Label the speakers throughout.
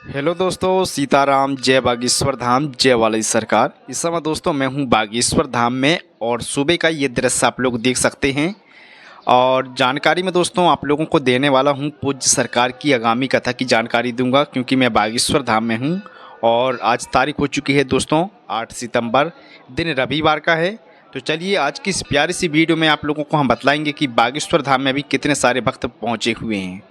Speaker 1: Hello दोस्तों, सीताराम, जय बागेश्वर धाम, जय वाली सरकार। इस समय दोस्तों मैं हूं बागेश्वर धाम में और सुबह का ये दृश्य आप लोग देख सकते हैं। और जानकारी में दोस्तों आप लोगों को देने वाला हूं पूज्य सरकार की आगामी कथा की जानकारी दूंगा, क्योंकि मैं बागेश्वर धाम में हूं। और आज तारीख हो चुकी है दोस्तों 8 सितंबर, दिन रविवार का है। तो चलिए आज की इस प्यारी सी वीडियो में आप लोगों को हम बतलाएंगे कि बागेश्वर धाम में अभी कितने सारे भक्त पहुँचे हुए हैं।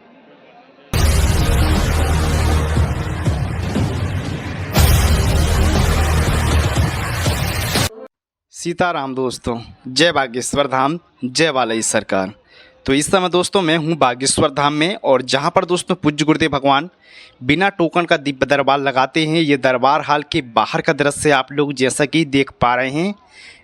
Speaker 1: सीताराम दोस्तों, जय बागेश्वर धाम, जय वाली सरकार। तो इस समय दोस्तों मैं हूं बागेश्वर धाम में, और जहां पर दोस्तों पूज्य गुरुदेव भगवान बिना टोकन का दिव्य दरबार लगाते हैं। ये दरबार हाल के बाहर का दृश्य आप लोग जैसा कि देख पा रहे हैं।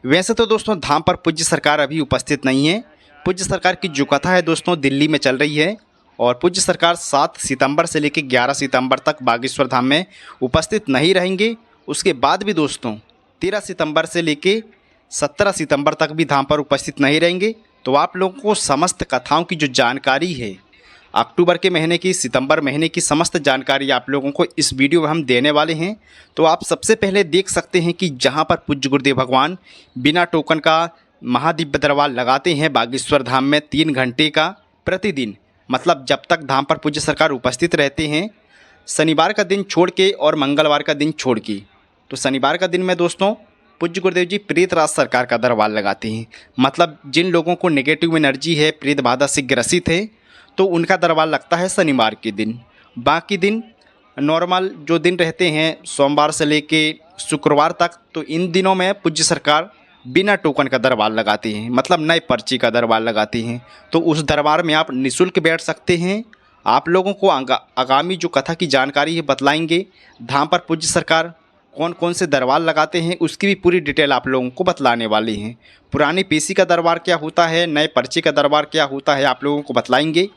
Speaker 1: वैसे तो दोस्तों धाम पर पूज्य सरकार अभी उपस्थित नहीं है। पूज्य सरकार की जो कथा है दोस्तों दिल्ली में चल रही है, और पूज्य सरकार 7 सितंबर से लेकर 11 सितंबर तक बागेश्वर धाम में उपस्थित नहीं रहेंगे। उसके बाद भी दोस्तों 13 सितंबर से लेकर 17 सितंबर तक भी धाम पर उपस्थित नहीं रहेंगे। तो आप लोगों को समस्त कथाओं की जो जानकारी है, अक्टूबर के महीने की, सितंबर महीने की समस्त जानकारी आप लोगों को इस वीडियो में हम देने वाले हैं। तो आप सबसे पहले देख सकते हैं कि जहां पर पूज्य गुरुदेव भगवान बिना टोकन का महादिव्य दरबार लगाते हैं बागेश्वर धाम में 3 घंटे का प्रतिदिन, मतलब जब तक धाम पर पूज्य सरकार उपस्थित रहते हैं, शनिवार का दिन छोड़ के और मंगलवार का दिन छोड़ के। तो शनिवार का दिन में दोस्तों पूज्य गुरुदेव जी प्रेतराज सरकार का दरबार लगाते हैं। मतलब जिन लोगों को नेगेटिव एनर्जी है, प्रेत बाधा से ग्रसित है, तो उनका दरबार लगता है शनिवार के दिन। बाकी दिन नॉर्मल जो दिन रहते हैं सोमवार से लेके शुक्रवार तक, तो इन दिनों में पूज्य सरकार बिना टोकन का दरबार लगाते हैं, मतलब नए पर्ची का दरबार लगाते हैं। तो उस दरबार में आप निःशुल्क बैठ सकते हैं। आप लोगों को आगामी जो कथा की जानकारी है बतलाएंगे। धाम पर पूज्य सरकार कौन कौन से दरबार लगाते हैं उसकी भी पूरी डिटेल आप लोगों को बतलाने वाली हैं। पुरानी पेशी का दरबार क्या होता है, नए पर्चे का दरबार क्या होता है, आप लोगों को बतलाएंगे।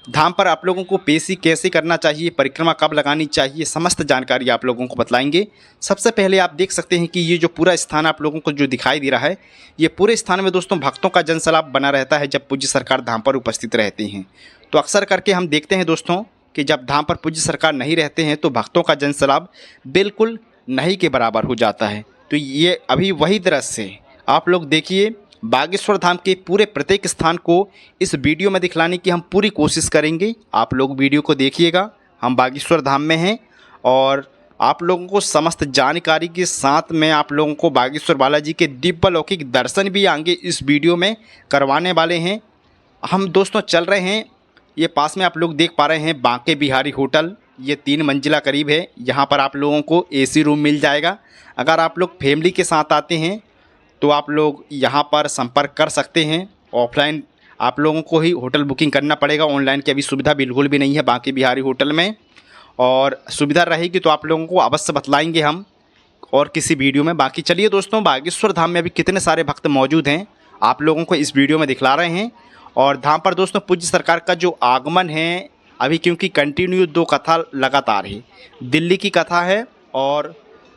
Speaker 1: धाम पर आप लोगों को पेशी कैसे करना चाहिए, परिक्रमा कब लगानी चाहिए, समस्त जानकारी आप लोगों को बतलाएंगे। सबसे पहले आप देख सकते हैं कि ये जो पूरा स्थान आप लोगों को जो दिखाई दे रहा है, ये पूरे स्थान में दोस्तों भक्तों का जनसैलाब बना रहता है जब पूज्य सरकार धाम पर उपस्थित रहते हैं। तो अक्सर करके हम देखते हैं दोस्तों कि जब धाम पर पूज्य सरकार नहीं रहते हैं तो भक्तों का जनसैलाब बिल्कुल नहीं के बराबर हो जाता है। तो ये अभी वही दृश्य है। आप लोग देखिए, बागेश्वर धाम के पूरे प्रत्येक स्थान को इस वीडियो में दिखलाने की हम पूरी कोशिश करेंगे। आप लोग वीडियो को देखिएगा। हम बागेश्वर धाम में हैं और आप लोगों को समस्त जानकारी के साथ में आप लोगों को बागेश्वर बालाजी के दिव्य लौकिक दर्शन भी आगे इस वीडियो में करवाने वाले हैं। हम दोस्तों चल रहे हैं, ये पास में आप लोग देख पा रहे हैं बांके बिहारी होटल। ये 3 मंजिला करीब है। यहाँ पर आप लोगों को एसी रूम मिल जाएगा। अगर आप लोग फैमिली के साथ आते हैं तो आप लोग यहाँ पर संपर्क कर सकते हैं। ऑफलाइन आप लोगों को ही होटल बुकिंग करना पड़ेगा, ऑनलाइन की अभी सुविधा बिल्कुल भी नहीं है बांके बिहारी होटल में। और सुविधा रहेगी तो आप लोगों को अवश्य बतलाएंगे हम और किसी वीडियो में। बाकी चलिए दोस्तों, बागेश्वर धाम में अभी कितने सारे भक्त मौजूद हैं आप लोगों को इस वीडियो में दिखला रहे हैं। और धाम पर दोस्तों पूज्य सरकार का जो आगमन है अभी, क्योंकि कंटिन्यू 2 कथा लगातार है, दिल्ली की कथा है और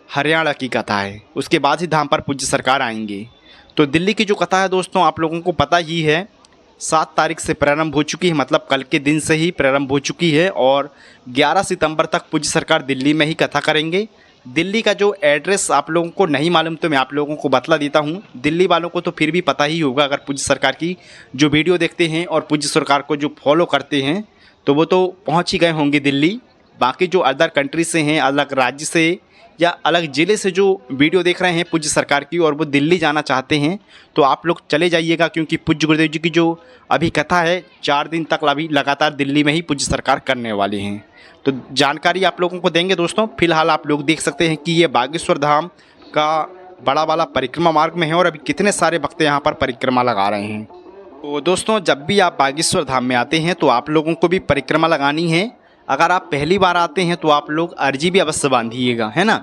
Speaker 1: हरियाणा की कथा है, उसके बाद ही धाम पर पूज्य सरकार आएंगे। तो दिल्ली की जो कथा है दोस्तों आप लोगों को पता ही है, 7 तारीख से प्रारंभ हो चुकी है, मतलब कल के दिन से ही प्रारंभ हो चुकी है। और 11 सितंबर तक पूज्य सरकार दिल्ली में ही कथा करेंगे। दिल्ली का जो एड्रेस आप लोगों को नहीं मालूम तो मैं आप लोगों को बतला देता हूँ। दिल्ली वालों को तो फिर भी पता ही होगा, अगर पूज्य सरकार की जो वीडियो देखते हैं और पूज्य सरकार को जो फॉलो करते हैं तो वो तो पहुंच ही गए होंगे दिल्ली। बाकी जो अदर कंट्री से हैं, अलग राज्य से या अलग ज़िले से जो वीडियो देख रहे हैं पूज्य सरकार की और वो दिल्ली जाना चाहते हैं तो आप लोग चले जाइएगा, क्योंकि पूज्य गुरुदेव जी की जो अभी कथा है 4 दिन तक अभी लगातार दिल्ली में ही पूज्य सरकार करने वाले हैं। तो जानकारी आप लोगों को देंगे दोस्तों। फिलहाल आप लोग देख सकते हैं कि ये बागेश्वर धाम का बड़ा वाला परिक्रमा मार्ग में है और अभी कितने सारे भक्त यहाँ पर परिक्रमा लगा रहे हैं। तो दोस्तों जब भी आप बागेश्वर धाम में आते हैं तो आप लोगों को भी परिक्रमा लगानी है। अगर आप पहली बार आते हैं तो आप लोग अर्जी भी अवश्य बांधिएगा, है ना।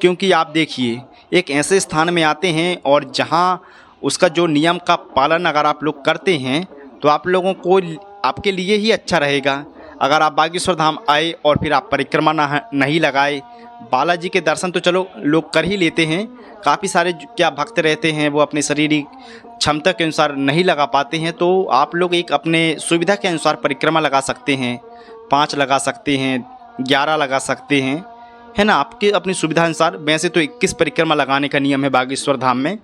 Speaker 1: क्योंकि आप देखिए एक ऐसे स्थान में आते हैं और जहां उसका जो नियम का पालन अगर आप लोग करते हैं तो आप लोगों को आपके लिए ही अच्छा रहेगा। अगर आप बागेश्वर धाम आए और फिर आप परिक्रमा नहीं लगाए, बालाजी के दर्शन तो चलो लोग कर ही लेते हैं, काफ़ी सारे क्या भक्त रहते हैं वो अपने शारीरिक क्षमता के अनुसार नहीं लगा पाते हैं। तो आप लोग एक अपने सुविधा के अनुसार परिक्रमा लगा सकते हैं, 5 लगा सकते हैं, 11 लगा सकते हैं, है ना, आपके अपनी सुविधा अनुसार। वैसे तो 21 परिक्रमा लगाने का नियम है बागेश्वर धाम में।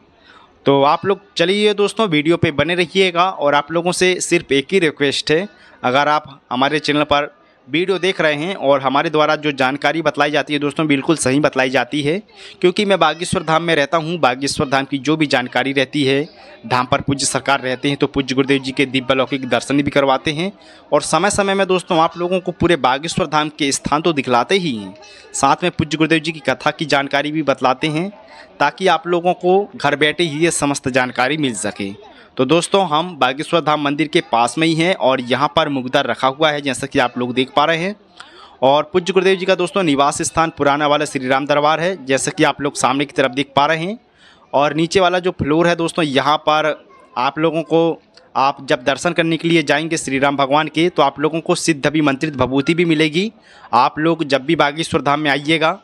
Speaker 1: तो आप लोग चलिए दोस्तों, वीडियो पे बने रहिएगा। और आप लोगों से सिर्फ एक ही रिक्वेस्ट है, अगर आप हमारे चैनल पर वीडियो देख रहे हैं और हमारे द्वारा जो जानकारी बतलाई जाती है दोस्तों बिल्कुल सही बतलाई जाती है, क्योंकि मैं बागेश्वर धाम में रहता हूं। बागेश्वर धाम की जो भी जानकारी रहती है, धाम पर पूज्य सरकार रहते हैं तो पूज्य गुरुदेव जी के दिव्य अलौकिक दर्शन भी करवाते हैं। और समय समय में दोस्तों आप लोगों को पूरे बागेश्वर धाम के स्थान तो दिखलाते ही हैं, साथ में पूज्य गुरुदेव जी की कथा की जानकारी भी बतलाते हैं, ताकि आप लोगों को घर बैठे ही ये समस्त जानकारी मिल सके। तो दोस्तों हम बागेश्वर धाम मंदिर के पास में ही हैं और यहाँ पर मुग्दर रखा हुआ है, जैसा कि आप लोग देख पा रहे हैं। और पूज्य गुरुदेव जी का दोस्तों निवास स्थान पुराना वाला श्री राम दरबार है, जैसा कि आप लोग सामने की तरफ देख पा रहे हैं। और नीचे वाला जो फ्लोर है दोस्तों, यहाँ पर आप लोगों को, आप जब दर्शन करने के लिए जाएंगे श्री राम भगवान के, तो आप लोगों को सिद्ध अभिमंत्रित भभूति भी मिलेगी। आप लोग जब भी बागेश्वर धाम में आइएगा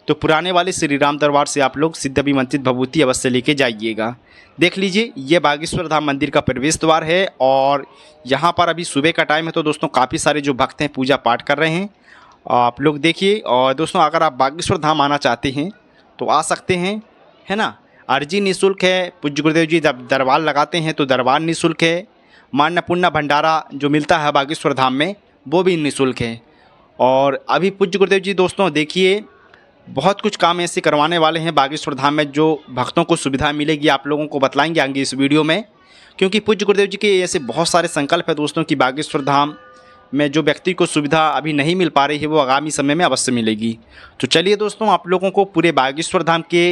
Speaker 1: तो पुराने वाले श्री राम दरबार से आप लोग सिद्ध अभिमंत्रित भभूति अवश्य लेके जाइएगा। देख लीजिए, ये बागेश्वर धाम मंदिर का प्रवेश द्वार है और यहाँ पर अभी सुबह का टाइम है, तो दोस्तों काफ़ी सारे जो भक्त हैं पूजा पाठ कर रहे हैं, आप लोग देखिए। और दोस्तों अगर आप बागेश्वर धाम आना चाहते हैं तो आ सकते हैं, है ना। अर्जी निःशुल्क है, पूज्य गुरुदेव जी जब दरबार लगाते हैं तो दरबार निःशुल्क है। अन्नपूर्णा भंडारा जो मिलता है बागेश्वर धाम में वो भी निःशुल्क है। और अभी पूज्य गुरुदेव जी दोस्तों देखिए बहुत कुछ काम ऐसे करवाने वाले हैं बागेश्वर धाम में, जो भक्तों को सुविधा मिलेगी आप लोगों को बतलाएंगे आगे इस वीडियो में। क्योंकि पूज्य गुरुदेव जी के ऐसे बहुत सारे संकल्प है दोस्तों कि बागेश्वर धाम में जो व्यक्ति को सुविधा अभी नहीं मिल पा रही है वो आगामी समय में अवश्य मिलेगी। तो चलिए दोस्तों आप लोगों को पूरे बागेश्वर धाम के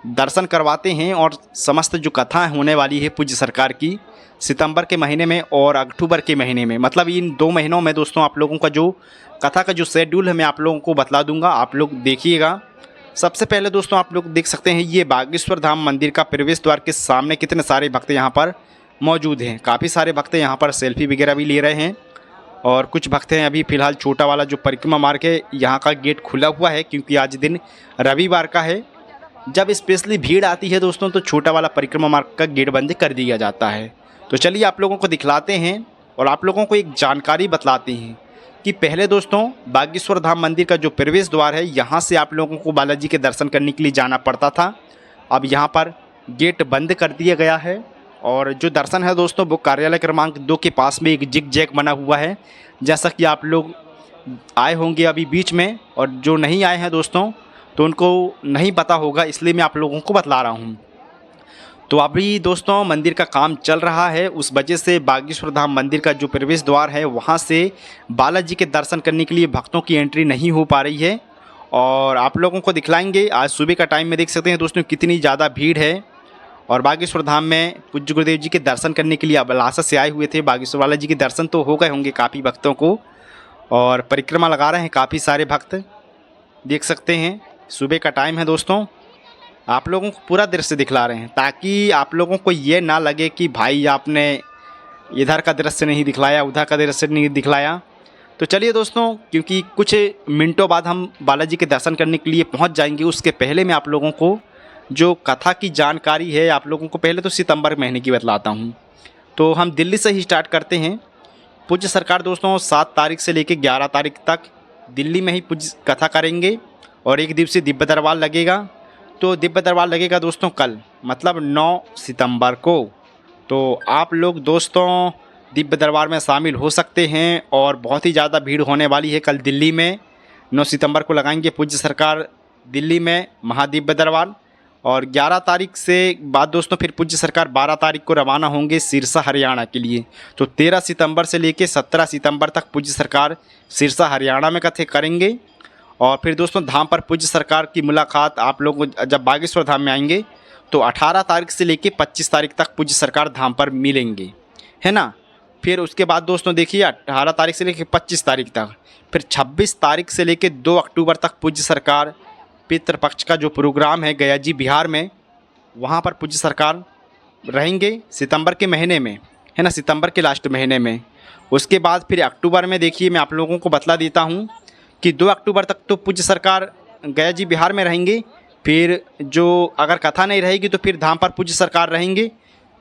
Speaker 1: दर्शन करवाते हैं। और समस्त जो कथा होने वाली है पूज्य सरकार की सितंबर के महीने में और अक्टूबर के महीने में, मतलब इन 2 महीनों में दोस्तों आप लोगों का जो कथा का जो शेड्यूल है मैं आप लोगों को बतला दूंगा, आप लोग देखिएगा। सबसे पहले दोस्तों आप लोग देख सकते हैं ये बागेश्वर धाम मंदिर का प्रवेश द्वार के सामने कितने सारे भक्त यहाँ पर मौजूद हैं। काफ़ी सारे भक्त यहाँ पर सेल्फी वगैरह भी ले रहे हैं। और कुछ भक्त हैं अभी फ़िलहाल छोटा वाला जो परिक्रमा मार्ग है यहाँ का गेट खुला हुआ है, क्योंकि आज दिन रविवार का है। जब स्पेशली भीड़ आती है दोस्तों तो छोटा वाला परिक्रमा मार्ग का गेट बंद कर दिया जाता है। तो चलिए आप लोगों को दिखलाते हैं और आप लोगों को एक जानकारी बतलाते हैं कि पहले दोस्तों बागेश्वर धाम मंदिर का जो प्रवेश द्वार है यहाँ से आप लोगों को बालाजी के दर्शन करने के लिए जाना पड़ता था। अब यहाँ पर गेट बंद कर दिया गया है और जो दर्शन है दोस्तों वो कार्यालय क्रमांक 2 के पास में एक जिग जैग बना हुआ है, जैसा कि आप लोग आए होंगे अभी बीच में। और जो नहीं आए हैं दोस्तों तो उनको नहीं पता होगा, इसलिए मैं आप लोगों को बतला रहा हूँ। तो अभी दोस्तों मंदिर का काम चल रहा है, उस वजह से बागेश्वर धाम मंदिर का जो प्रवेश द्वार है वहाँ से बालाजी के दर्शन करने के लिए भक्तों की एंट्री नहीं हो पा रही है। और आप लोगों को दिखलाएंगे, आज सुबह का टाइम में देख सकते हैं दोस्तों कितनी ज़्यादा भीड़ है। और बागेश्वर धाम में पूज्य गुरुदेव जी के दर्शन करने के लिए अभिलाषा से आए हुए थे। बागेश्वर बालाजी के दर्शन तो हो गए होंगे काफ़ी भक्तों को, और परिक्रमा लगा रहे हैं काफ़ी सारे भक्त, देख सकते हैं। सुबह का टाइम है दोस्तों, आप लोगों को पूरा दृश्य दिखला रहे हैं ताकि आप लोगों को ये ना लगे कि भाई आपने इधर का दृश्य नहीं दिखलाया, उधर का दृश्य नहीं दिखलाया। तो चलिए दोस्तों, क्योंकि कुछ मिनटों बाद हम बालाजी के दर्शन करने के लिए पहुंच जाएंगे, उसके पहले मैं आप लोगों को जो कथा की जानकारी है आप लोगों को पहले तो सितंबर महीने की बतलाता हूँ। तो हम दिल्ली से ही स्टार्ट करते हैं। पूज्य सरकार दोस्तों 7 तारीख से लेकर 11 तारीख तक दिल्ली में ही पूज्य कथा करेंगे और एक दिवसीय दिव्य दरबार लगेगा। तो दिव्य दरबार लगेगा दोस्तों कल, मतलब 9 सितंबर को। तो आप लोग दोस्तों दिव्य दरबार में शामिल हो सकते हैं और बहुत ही ज़्यादा भीड़ होने वाली है कल दिल्ली में। 9 सितंबर को लगाएंगे पूज्य सरकार दिल्ली में महादिव्य दरबार। और 11 तारीख से बाद दोस्तों फिर पूज्य सरकार 12 तारीख को रवाना होंगे सिरसा हरियाणा के लिए। तो 13 सितंबर से लेकर 17 सितंबर तक पूज्य सरकार सिरसा हरियाणा में कथा करेंगे। और फिर दोस्तों धाम पर पूज्य सरकार की मुलाकात आप लोग जब बागेश्वर धाम में आएंगे तो 18 तारीख से लेकर 25 तारीख तक पूज्य सरकार धाम पर मिलेंगे, है ना। फिर उसके बाद दोस्तों देखिए 18 तारीख से लेकर 25 तारीख तक, फिर 26 तारीख से लेकर 2 अक्टूबर तक पूज्य सरकार पितृपक्ष का जो प्रोग्राम है गया जी बिहार में, वहाँ पर पूज्य सरकार रहेंगे सितंबर के महीने में, है ना, सितंबर के लास्ट महीने में। उसके बाद फिर अक्टूबर में देखिए मैं आप लोगों को बतला देता हूँ कि 2 अक्टूबर तक तो पूज्य सरकार गया जी बिहार में रहेंगे। फिर जो अगर कथा नहीं रहेगी तो फिर धाम पर पूज्य सरकार रहेंगे।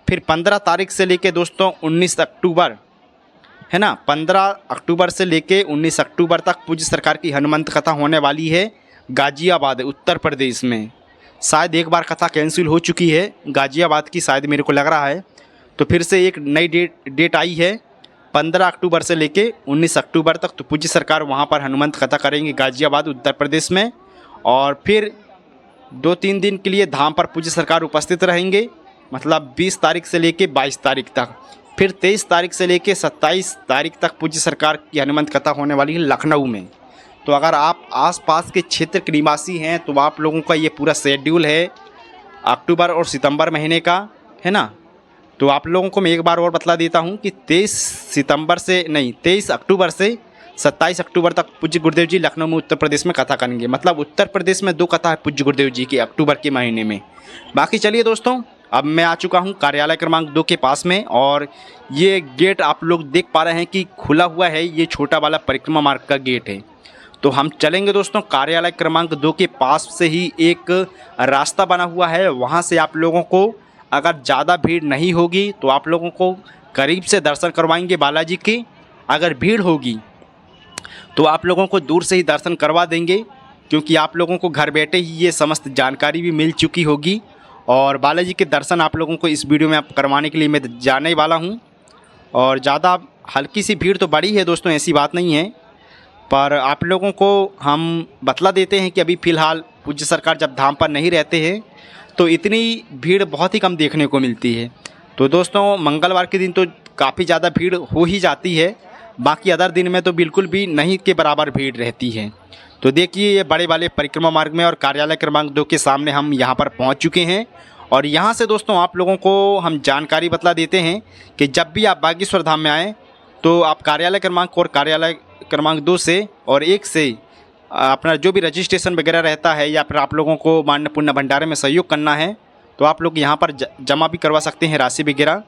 Speaker 1: फिर 15 तारीख से लेकर दोस्तों 19 अक्टूबर है ना। 15 अक्टूबर से लेके 19 अक्टूबर तक पूज्य सरकार की हनुमंत कथा होने वाली है गाज़ियाबाद उत्तर प्रदेश में। शायद एक बार कथा कैंसिल हो चुकी है गाज़ियाबाद की, शायद मेरे को लग रहा है, तो फिर से एक नई डेट आई है 15 अक्टूबर से लेके 19 अक्टूबर तक। तो पूज्य सरकार वहाँ पर हनुमंत कथा करेंगे गाज़ियाबाद उत्तर प्रदेश में। और फिर 2-3 दिन के लिए धाम पर पूज्य सरकार उपस्थित रहेंगे, मतलब 20 तारीख से लेके 22 तारीख तक। फिर 23 तारीख से लेके 27 तारीख तक पूज्य सरकार की हनुमंत कथा होने वाली है लखनऊ में। तो अगर आप आसपास के क्षेत्र के निवासी हैं तो आप लोगों का ये पूरा शेड्यूल है अक्टूबर और सितंबर महीने का, है ना। तो आप लोगों को मैं एक बार और बतला देता हूँ कि 23 अक्टूबर से 27 अक्टूबर तक पूज्य गुरुदेव जी लखनऊ में उत्तर प्रदेश में कथा करेंगे। मतलब उत्तर प्रदेश में 2 कथा है पूज्य गुरुदेव जी की अक्टूबर के महीने में। बाकी चलिए दोस्तों, अब मैं आ चुका हूँ कार्यालय क्रमांक 2 के पास में, और ये गेट आप लोग देख पा रहे हैं कि खुला हुआ है, ये छोटा वाला परिक्रमा मार्ग का गेट है। तो हम चलेंगे दोस्तों, कार्यालय क्रमांक 2 के पास से ही एक रास्ता बना हुआ है, वहाँ से आप लोगों को अगर ज़्यादा भीड़ नहीं होगी तो आप लोगों को करीब से दर्शन करवाएंगे बालाजी के। अगर भीड़ होगी तो आप लोगों को दूर से ही दर्शन करवा देंगे, क्योंकि आप लोगों को घर बैठे ही ये समस्त जानकारी भी मिल चुकी होगी। और बालाजी के दर्शन आप लोगों को इस वीडियो में आप करवाने के लिए मैं जाने वाला हूँ। और ज़्यादा हल्की सी भीड़ तो बड़ी है दोस्तों, ऐसी बात नहीं है, पर आप लोगों को हम बतला देते हैं कि अभी फ़िलहाल पूज्य सरकार जब धाम पर नहीं रहते हैं तो इतनी भीड़ बहुत ही कम देखने को मिलती है। तो दोस्तों मंगलवार के दिन तो काफ़ी ज़्यादा भीड़ हो ही जाती है, बाकी अदर दिन में तो बिल्कुल भी नहीं के बराबर भीड़ रहती है। तो देखिए ये बड़े वाले परिक्रमा मार्ग में और कार्यालय क्रमांक 2 के सामने हम यहाँ पर पहुँच चुके हैं। और यहाँ से दोस्तों आप लोगों को हम जानकारी बतला देते हैं कि जब भी आप बागेश्वर धाम में आएँ तो आप कार्यालय क्रमांक 2 से और 1 से अपना जो भी रजिस्ट्रेशन वगैरह रहता है, या फिर आप लोगों को मान्य पुण्य भंडारे में सहयोग करना है तो आप लोग यहाँ पर जमा भी करवा सकते हैं राशि वगैरह।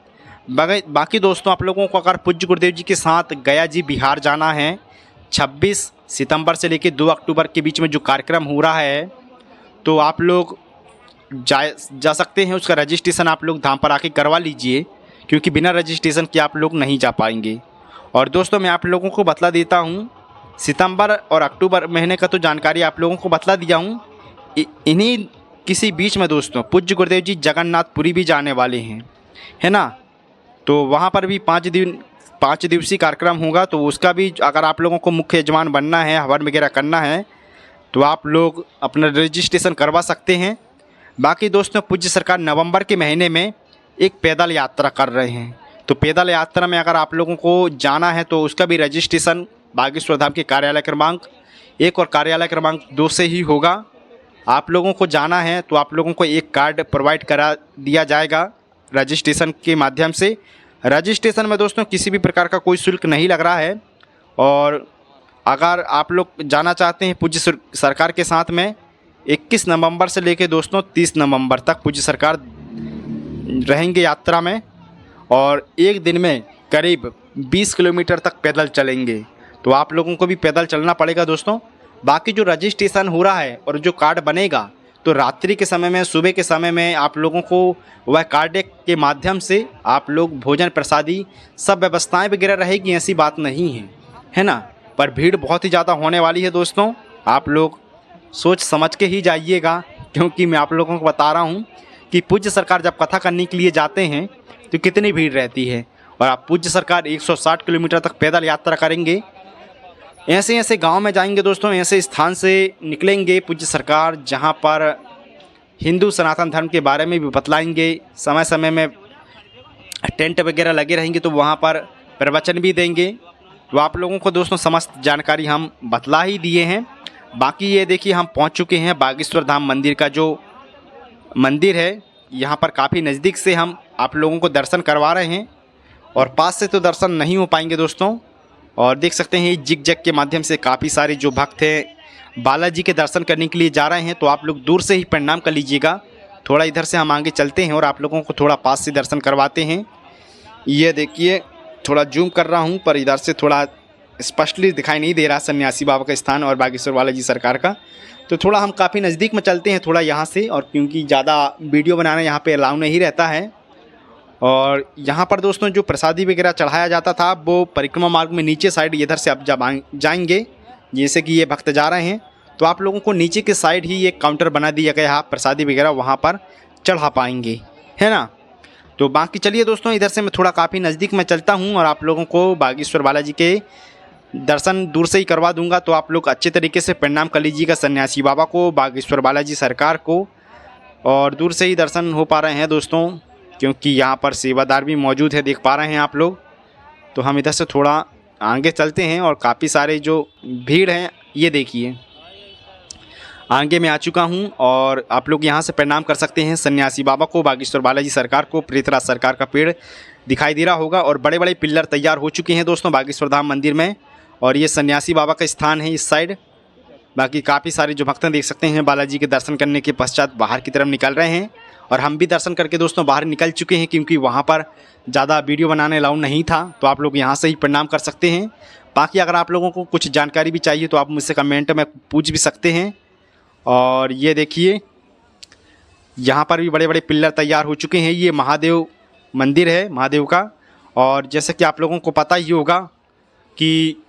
Speaker 1: बाकी दोस्तों आप लोगों को अगर पूज्य गुरुदेव जी के साथ गया जी बिहार जाना है 26 सितंबर से लेकर 2 अक्टूबर के बीच में जो कार्यक्रम हो रहा है, तो आप लोग जा सकते हैं। उसका रजिस्ट्रेशन आप लोग धाम पर आके करवा लीजिए, क्योंकि बिना रजिस्ट्रेशन के आप लोग नहीं जा पाएंगे। और दोस्तों मैं आप लोगों को बतला देता हूँ, सितंबर और अक्टूबर महीने का तो जानकारी आप लोगों को बतला दिया हूँ। इन्हीं किसी बीच में दोस्तों पूज्य गुरुदेव जी जगन्नाथपुरी भी जाने वाले हैं, है ना। तो वहाँ पर भी 5 दिवसीय कार्यक्रम होगा। तो उसका भी अगर आप लोगों को मुख्य यजमान बनना है, हवन वगैरह करना है, तो आप लोग अपना रजिस्ट्रेशन करवा सकते हैं। बाकी दोस्तों पूज्य सरकार नवंबर के महीने में एक पैदल यात्रा कर रहे हैं। तो पैदल यात्रा में अगर आप लोगों को जाना है तो उसका भी रजिस्ट्रेशन बागेश्वर धाम के कार्यालय क्रमांक 1 और कार्यालय क्रमांक 2 से ही होगा। आप लोगों को जाना है तो आप लोगों को एक कार्ड प्रोवाइड करा दिया जाएगा रजिस्ट्रेशन के माध्यम से। रजिस्ट्रेशन में दोस्तों किसी भी प्रकार का कोई शुल्क नहीं लग रहा है। और अगर आप लोग जाना चाहते हैं पूज्य सरकार के साथ में 21 नवंबर से लेकर दोस्तों 30 नवंबर तक पूज्य सरकार रहेंगे यात्रा में, और एक दिन में करीब 20 किलोमीटर तक पैदल चलेंगे। तो आप लोगों को भी पैदल चलना पड़ेगा दोस्तों। बाकी जो रजिस्ट्रेशन हो रहा है और जो कार्ड बनेगा, तो रात्रि के समय में, सुबह के समय में आप लोगों को वह कार्ड के माध्यम से आप लोग भोजन प्रसादी सब व्यवस्थाएं वगैरह रहेगी, ऐसी बात नहीं है, है ना। पर भीड़ बहुत ही ज़्यादा होने वाली है दोस्तों, आप लोग सोच समझ के ही जाइएगा, क्योंकि मैं आप लोगों को बता रहा हूँ कि पूज्य सरकार जब कथा करने के लिए जाते हैं तो कितनी भीड़ रहती है। और आप पूज्य सरकार 160 किलोमीटर तक पैदल यात्रा करेंगे। ऐसे ऐसे गांव में जाएंगे दोस्तों, ऐसे स्थान से निकलेंगे पूज्य सरकार जहां पर हिंदू सनातन धर्म के बारे में भी बतलाएंगे। समय समय में टेंट वगैरह लगे रहेंगे तो वहां पर प्रवचन भी देंगे। तो आप लोगों को दोस्तों समस्त जानकारी हम बतला ही दिए हैं। बाकी ये देखिए हम पहुंच चुके हैं बागेश्वर धाम मंदिर का जो मंदिर है, यहाँ पर काफ़ी नज़दीक से हम आप लोगों को दर्शन करवा रहे हैं, और पास से तो दर्शन नहीं हो पाएंगे दोस्तों। और देख सकते हैं जिग जग के माध्यम से काफ़ी सारे जो भक्त हैं बालाजी के दर्शन करने के लिए जा रहे हैं, तो आप लोग दूर से ही प्रणाम कर लीजिएगा। थोड़ा इधर से हम आगे चलते हैं और आप लोगों को थोड़ा पास से दर्शन करवाते हैं। ये देखिए थोड़ा जूम कर रहा हूँ, पर इधर से थोड़ा स्पष्टली दिखाई नहीं दे रहा सन्यासी बाबा का स्थान और बागेश्वर बालाजी सरकार का। तो थोड़ा हम काफ़ी नज़दीक में चलते हैं थोड़ा यहाँ से, और क्योंकि ज़्यादा वीडियो बनाना यहाँ पे अलाउ नहीं रहता है। और यहाँ पर दोस्तों जो प्रसादी वगैरह चढ़ाया जाता था वो परिक्रमा मार्ग में नीचे साइड इधर से आप जब जाएंगे, जैसे कि ये भक्त जा रहे हैं तो आप लोगों को नीचे के साइड ही एक काउंटर बना दिया गया है, आप प्रसादी वगैरह वहाँ पर चढ़ा पाएंगे, है ना। तो बाकी चलिए दोस्तों, इधर से मैं थोड़ा काफ़ी नज़दीक में चलता हूँ और आप लोगों को बागेश्वर बालाजी के दर्शन दूर से ही करवा दूंगा। तो आप लोग अच्छे तरीके से प्रणाम कर लीजिएगा सन्यासी बाबा को, बागेश्वर बालाजी सरकार को। और दूर से ही दर्शन हो पा रहे हैं दोस्तों, क्योंकि यहाँ पर सेवादार भी मौजूद है, देख पा रहे हैं आप लोग। तो हम इधर से थोड़ा आगे चलते हैं और काफ़ी सारे जो भीड़ हैं, ये देखिए आगे मैं आ चुका हूँ और आप लोग यहाँ से प्रणाम कर सकते हैं सन्यासी बाबा को, बागेश्वर बालाजी सरकार को। प्रेतराज सरकार का पेड़ दिखाई दे रहा होगा और बड़े बड़े पिल्लर तैयार हो चुके हैं दोस्तों बागेश्वर धाम मंदिर में। और ये सन्यासी बाबा का स्थान है इस साइड। बाकी काफ़ी सारे जो भक्त देख सकते हैं बालाजी के दर्शन करने के पश्चात बाहर की तरफ निकल रहे हैं। और हम भी दर्शन करके दोस्तों बाहर निकल चुके हैं, क्योंकि वहाँ पर ज़्यादा वीडियो बनाने अलाउ नहीं था। तो आप लोग यहाँ से ही प्रणाम कर सकते हैं। बाकी अगर आप लोगों को कुछ जानकारी भी चाहिए तो आप मुझसे कमेंट में पूछ भी सकते हैं। और ये देखिए यहाँ पर भी बड़े बड़े पिल्लर तैयार हो चुके हैं। ये महादेव मंदिर है, महादेव का। और जैसे कि आप लोगों को पता ही होगा कि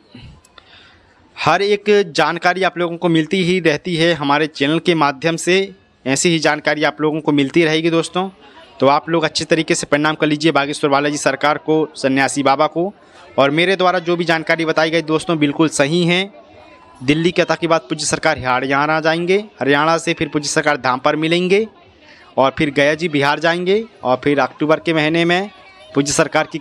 Speaker 1: हर एक जानकारी आप लोगों को मिलती ही रहती है हमारे चैनल के माध्यम से। ऐसी ही जानकारी आप लोगों को मिलती रहेगी दोस्तों। तो आप लोग अच्छे तरीके से प्रणाम कर लीजिए बागेश्वर बालाजी सरकार को, सन्यासी बाबा को। और मेरे द्वारा जो भी जानकारी बताई गई दोस्तों बिल्कुल सही है। दिल्ली के के बाद पूज्य सरकार हरियाणा जाएंगे, हरियाणा से फिर पूज्य सरकार धाम पर मिलेंगे और फिर गया जी बिहार जाएंगे और फिर अक्टूबर के महीने में पूज्य सरकार की